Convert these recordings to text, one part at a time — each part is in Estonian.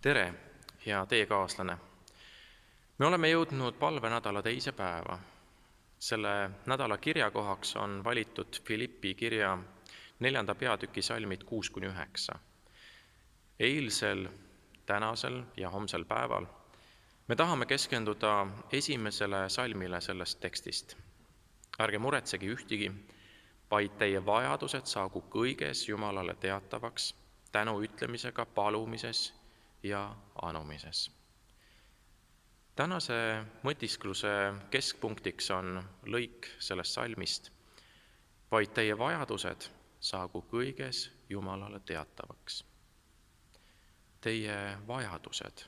Tere, hea teekaaslane! Me oleme jõudnud palvenädala teise päeva. Selle nädala kirjakohaks on valitud Filippi kirja 4. peatüki salmid 6-9. Eilsel, tänasel ja homsel päeval me tahame keskenduda esimesele salmile sellest tekstist. Ärge muretsege ühtegi, vaid teie vajadused saagu kõiges Jumalale teatavaks tänu ütlemisega palumises ja anumises. Tänase mõtiskluse keskpunktiks on lõik sellest salmist, vaid teie vajadused saagu kõiges Jumalale teatavaks. Teie vajadused,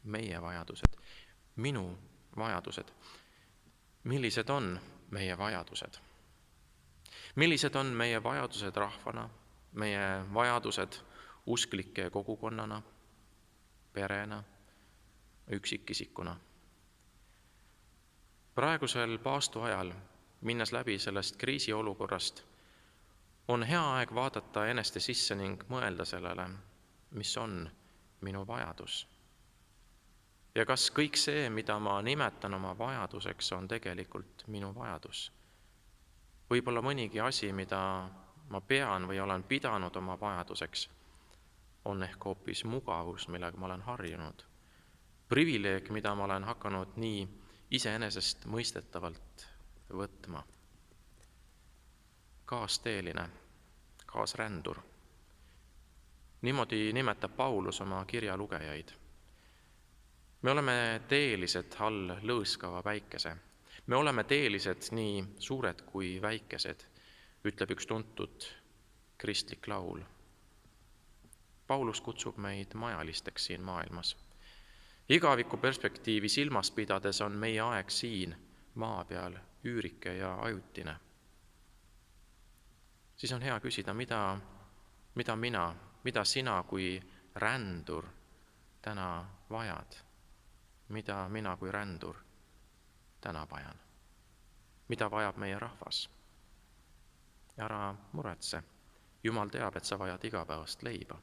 meie vajadused, minu vajadused. Millised on meie vajadused? Millised on meie vajadused rahvana, meie vajadused usklike kogukonnana, perena, üksikisikuna? Praegusel paastuajal, minnes läbi sellest kriisiolukorrast, on hea aeg vaadata eneste sisse ning mõelda sellele, mis on minu vajadus. Ja kas kõik see, mida ma nimetan oma vajaduseks, on tegelikult minu vajadus? Võib-olla mõnigi asi, mida ma pean või olen pidanud oma vajaduseks, on ehk hoopis mugavus, millega ma olen harjunud. Privileeg, mida ma olen hakanud nii iseenesest mõistetavalt võtma. Kaasteeline, kaasrändur. Niimoodi nimetab Paulus oma kirja lugejaid. Me oleme teelised all lõõskava päikese. Me oleme teelised nii suured kui väikesed, ütleb üks tuntud kristlik laul. Paulus kutsub meid majalisteks siin maailmas. Igaviku perspektiivi silmas pidades on meie aeg siin maa peal üürike ja ajutine. Siis on hea küsida, mida sina kui rändur täna vajad? Mida mina kui rändur täna vajan? Mida vajab meie rahvas? Ära muretse. Jumal teab, et sa vajad igapäevast leiba.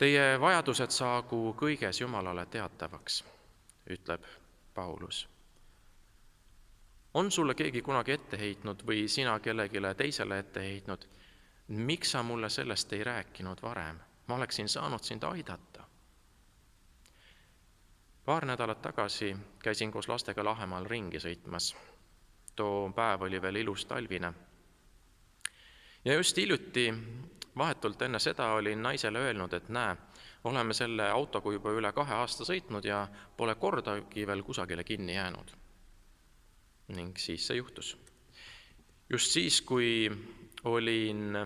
Teie vajadused saagu kõiges Jumalale teatavaks, ütleb Paulus. On sulle keegi kunagi ette heitnud või sina kellegile teisele ette heitnud? Miks sa mulle sellest ei rääkinud varem? Ma oleksin saanud sind aidata. Paar nädalat tagasi käisin koos lastega Lahemaal ringi sõitmas. Too päev oli veel ilus talvine. Ja just hiljuti, vahetult enne seda, olin naisele öelnud, et näe, oleme selle autoga juba üle 2 aasta sõitnud ja pole kordagi veel kusagile kinni jäänud. Ning siis see juhtus. Just siis, kui olin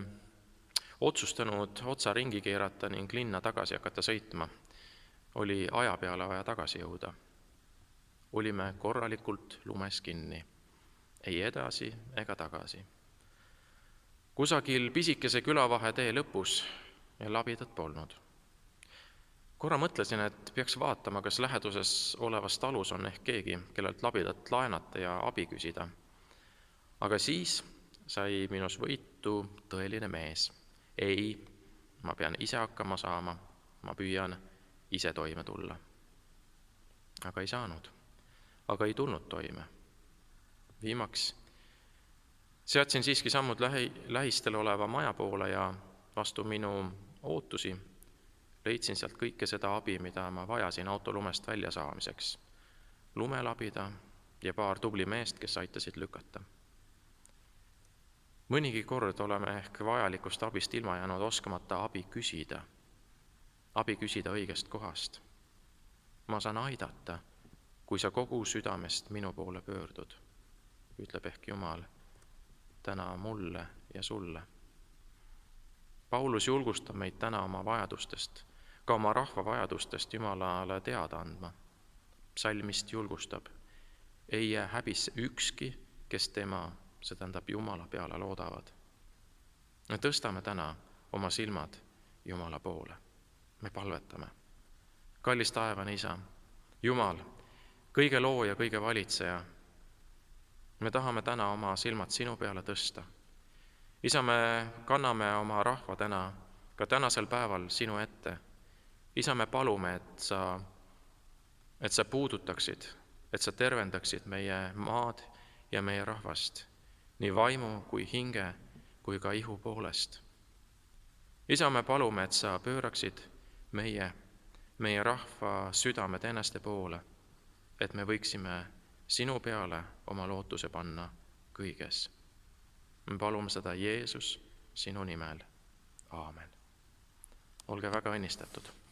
otsustanud otsa ringi keerata ning linna tagasi hakata sõitma, oli aja peale vaja tagasi jõuda. Olime korralikult lumes kinni, ei edasi ega tagasi. Kusagil pisikese külavahetee lõpus ja labidat polnud. Korra mõtlesin, et peaks vaatama, kas läheduses olevas talus on ehk keegi, kellelt labidat laenata ja abi küsida. Aga siis sai minus võitu tõeline mees. Ei, ma pean ise hakkama saama, ma püüan ise toime tulla. Aga ei saanud, aga ei tulnud toime. Viimaks seadsin siiski sammud lähistel oleva maja poole ja vastu minu ootusi leidsin sealt kõike seda abi, mida ma vajasin auto lumest välja saamiseks. Lumelabida ja paar tubli meest, kes aitasid lükata. Mõnigi kord oleme ehk vajalikust abist ilma jäänud oskamata abi küsida õigest kohast. Ma saan aidata, kui sa kogu südamest minu poole pöördud, ütleb ehk Jumal täna mulle ja sulle. Paulus julgustab meid täna oma vajadustest, ka oma rahva vajadustest Jumalale teada andma. Psalmist julgustab, ei jää häbisse ükski, kes tema, see tähendab Jumala peale loodavad. Me tõstame täna oma silmad Jumala poole. Me palvetame. Kallis taevane Isa, Jumal, kõige looja, kõige valitseja, me tahame täna oma silmad sinu peale tõsta. Isa, me kanname oma rahva täna ka tänasel päeval sinu ette. Isa, me palume, et sa puudutaksid, et sa tervendaksid meie maad ja meie rahvast, nii vaimu kui hinge kui ka ihu poolest. Isa, me palume, et sa pööraksid meie rahva südamed eneste poole, et me võiksime sinu peale oma lootuse panna kõiges. Me palume seda Jeesus sinu nimel. Aamen. Olge väga õnnistatud.